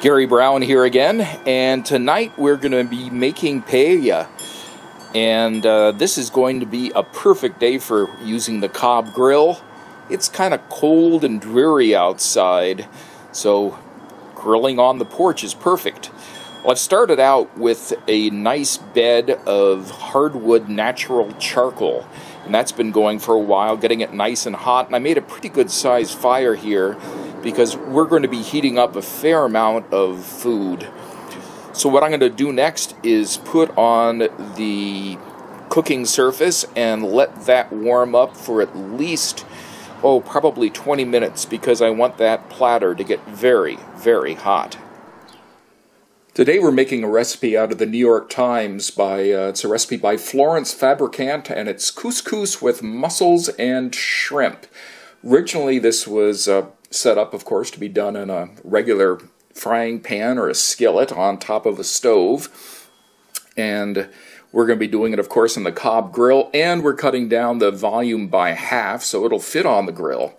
Gary Brown here again, and tonight we're going to be making paella. And this is going to be a perfect day for using the Cobb grill. It's kind of cold and dreary outside, so grilling on the porch is perfect. Well, I've started out with a nice bed of hardwood natural charcoal, and that's been going for a while, getting it nice and hot. And I made a pretty good sized fire here because we're going to be heating up a fair amount of food. So what I'm going to do next is put on the cooking surface and let that warm up for at least, probably 20 minutes, because I want that platter to get very, very hot. Today we're making a recipe out of the New York Times it's a recipe by Florence Fabricant, and it's couscous with mussels and shrimp. Originally this was set up, of course, to be done in a regular frying pan or a skillet on top of a stove. And we're going to be doing it, of course, in the Cobb grill, and we're cutting down the volume by half so it'll fit on the grill.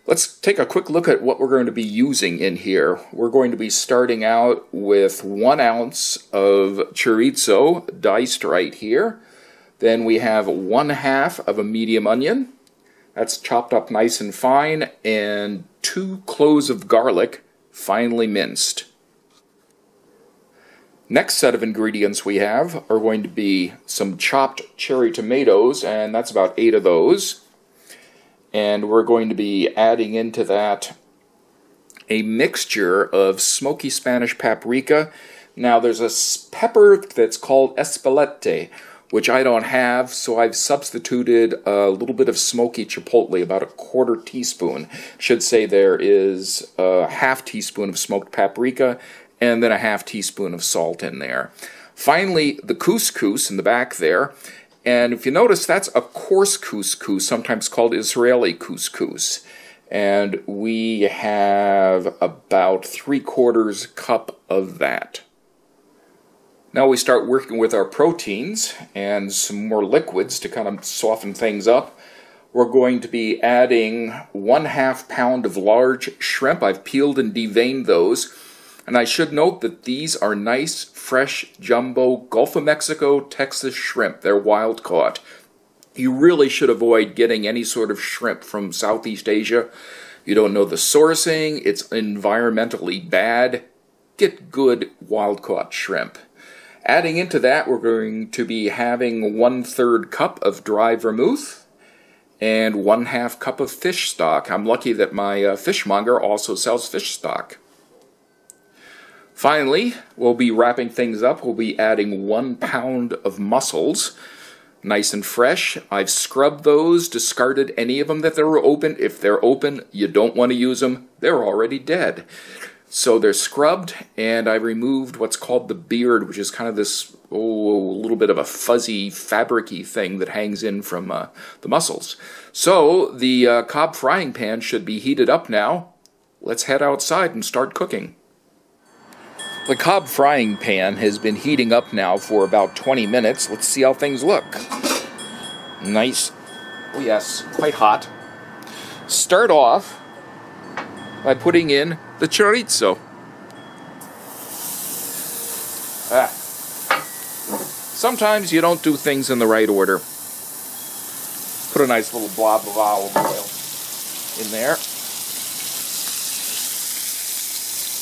Let's take a quick look at what we're going to be using in here. We're going to be starting out with 1 ounce of chorizo, diced right here. Then we have 1/2 of a medium onion. That's chopped up nice and fine, and 2 cloves of garlic, finely minced. Next set of ingredients we have are going to be some chopped cherry tomatoes, and that's about 8 of those. And we're going to be adding into that a mixture of smoky Spanish paprika. Now there's a pepper that's called espelete, which I don't have, so I've substituted a little bit of smoky chipotle, about a 1/4 teaspoon. Should say there is a 1/2 teaspoon of smoked paprika, and then a 1/2 teaspoon of salt in there. Finally, the couscous in the back there. And if you notice, that's a coarse couscous, sometimes called Israeli couscous. And we have about 3/4 cup of that. Now we start working with our proteins and some more liquids to kind of soften things up. We're going to be adding 1/2 pound of large shrimp. I've peeled and deveined those. And I should note that these are nice, fresh, jumbo Gulf of Mexico, Texas shrimp. They're wild caught. You really should avoid getting any sort of shrimp from Southeast Asia. You don't know the sourcing. It's environmentally bad. Get good wild caught shrimp. Adding into that, we're going to be having 1/3 cup of dry vermouth and 1/2 cup of fish stock. I'm lucky that my fishmonger also sells fish stock. Finally, we'll be wrapping things up. We'll be adding 1 pound of mussels, nice and fresh. I've scrubbed those, discarded any of them that were open. If they're open, you don't want to use them. They're already dead. So they're scrubbed, and I removed what's called the beard, which is kind of this, a little bit of a fuzzy, fabric-y thing that hangs in from the mussels. So the Cobb frying pan should be heated up now. Let's head outside and start cooking. The Cobb frying pan has been heating up now for about 20 minutes. Let's see how things look. Nice. Oh yes, quite hot. Start off by putting in the chorizo. Sometimes you don't do things in the right order. Put a nice little blob of olive oil in there.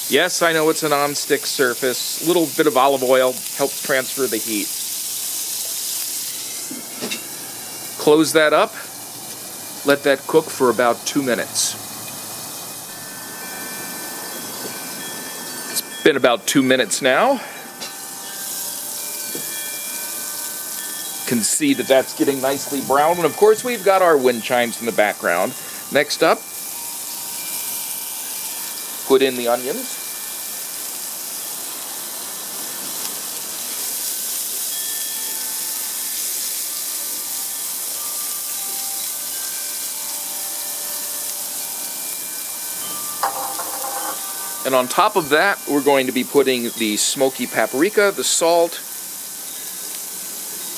Yes, I know it's a non-stick surface. A little bit of olive oil helps transfer the heat. Close that up. Let that cook for about 2 minutes. It's been about 2 minutes now. You can see that that's getting nicely brown. And of course, we've got our wind chimes in the background. Next up, put in the onions. And on top of that, we're going to be putting the smoky paprika, the salt,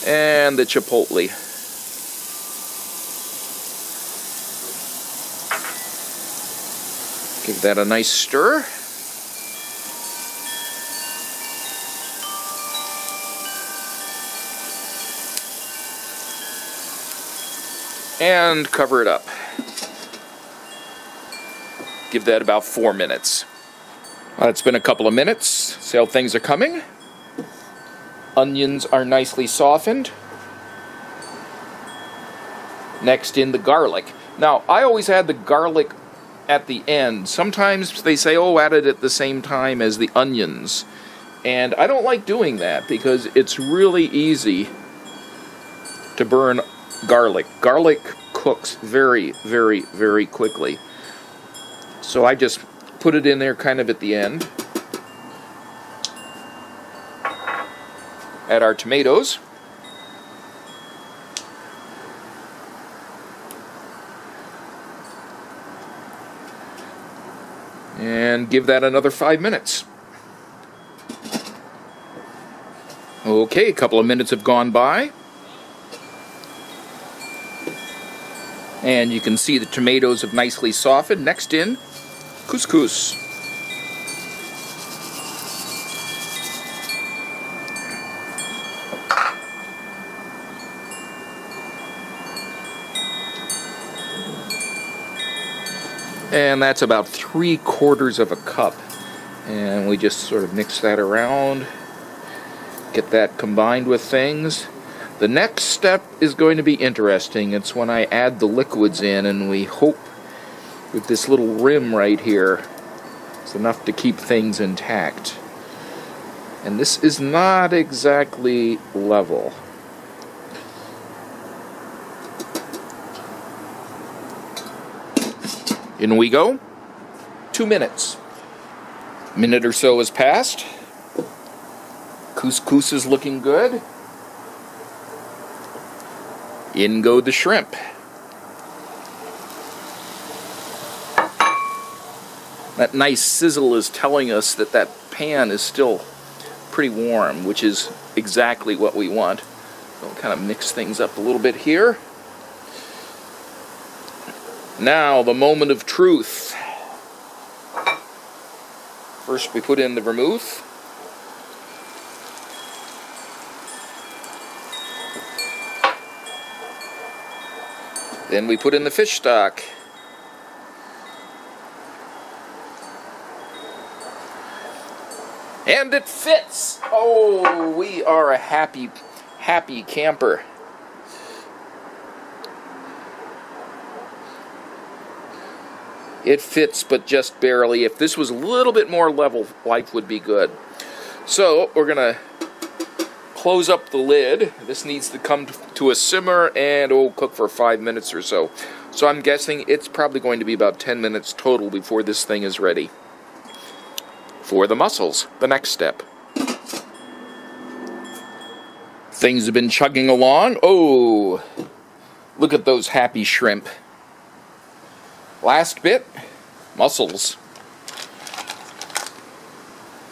and the chipotle. Give that a nice stir. and cover it up. Give that about 4 minutes. It's been a couple of minutes. See how things are coming. Onions are nicely softened. Next in the garlic. Now, I always add the garlic at the end. Sometimes they say, oh, add it at the same time as the onions. And I don't like doing that because it's really easy to burn garlic. Garlic cooks very, very, very quickly. So I just put it in there kind of at the end. Add our tomatoes. And give that another 5 minutes. Okay, a couple of minutes have gone by. And you can see the tomatoes have nicely softened. Next in, couscous. And that's about 3/4 of a cup. And we just sort of mix that around. Get that combined with things. The next step is going to be interesting. It's when I add the liquids in, and we hope with this little rim right here, it's enough to keep things intact. And this is not exactly level. In we go. 2 minutes. A minute or so has passed. Couscous is looking good. In go the shrimp. That nice sizzle is telling us that that pan is still pretty warm, which is exactly what we want. So we'll kind of mix things up a little bit here. Now, the moment of truth. First we put in the vermouth. Then we put in the fish stock. And it fits! Oh, we are a happy camper. It fits, but just barely. If this was a little bit more level, life would be good. So, we're going to close up the lid. This needs to come to a simmer and cook for 5 minutes or so. So I'm guessing it's probably going to be about 10 minutes total before this thing is ready. For the mussels, the next step. Things have been chugging along. Oh, look at those happy shrimp. Last bit, mussels.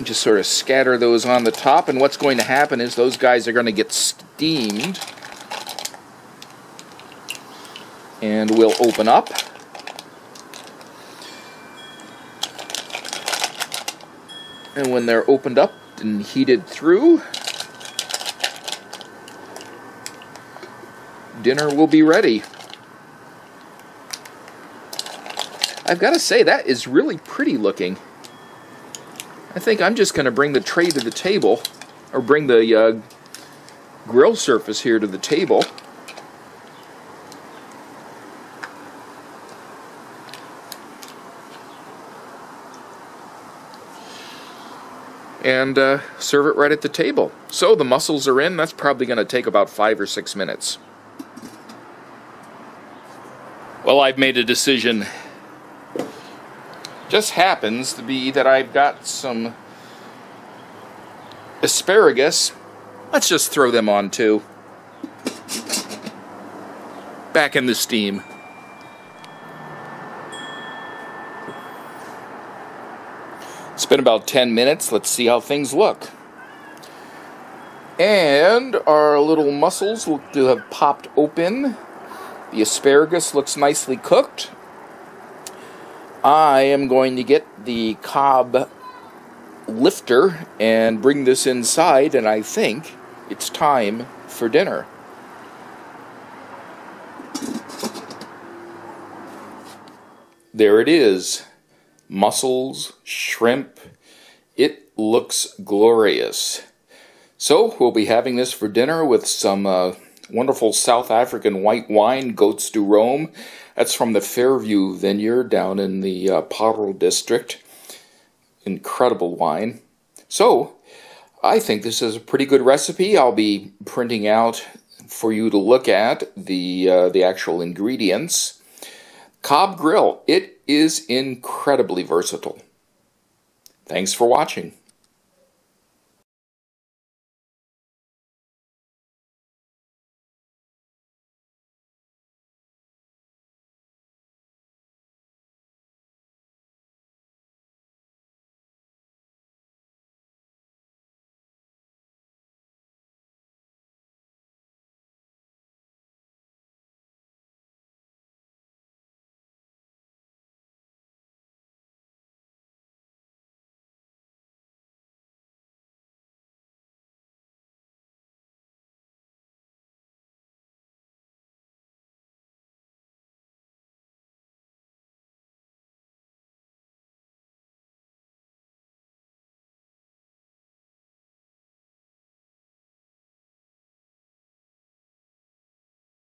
Just sort of scatter those on the top, and what's going to happen is those guys are going to get steamed. And we'll open up. And when they're opened up and heated through, dinner will be ready. I've got to say, that is really pretty looking. I think I'm just going to bring the tray to the table, or bring the grill surface here to the table. And serve it right at the table. So the mussels are in. That's probably going to take about 5 or 6 minutes. Well, I've made a decision. Just happens to be that I've got some asparagus. Let's just throw them on too. Back in the steam. It's been about 10 minutes. Let's see how things look. And our little mussels look to have popped open. The asparagus looks nicely cooked. I am going to get the Cobb lifter and bring this inside, and I think it's time for dinner. there it is. Mussels, shrimp. It looks glorious. So we'll be having this for dinner with some wonderful South African white wine, Goats du Rhum. That's from the Fairview Vineyard down in the Parel district. Incredible wine. So I think this is a pretty good recipe. I'll be printing out for you to look at the actual ingredients. Cobb Grill. It is incredibly versatile. Thanks for watching.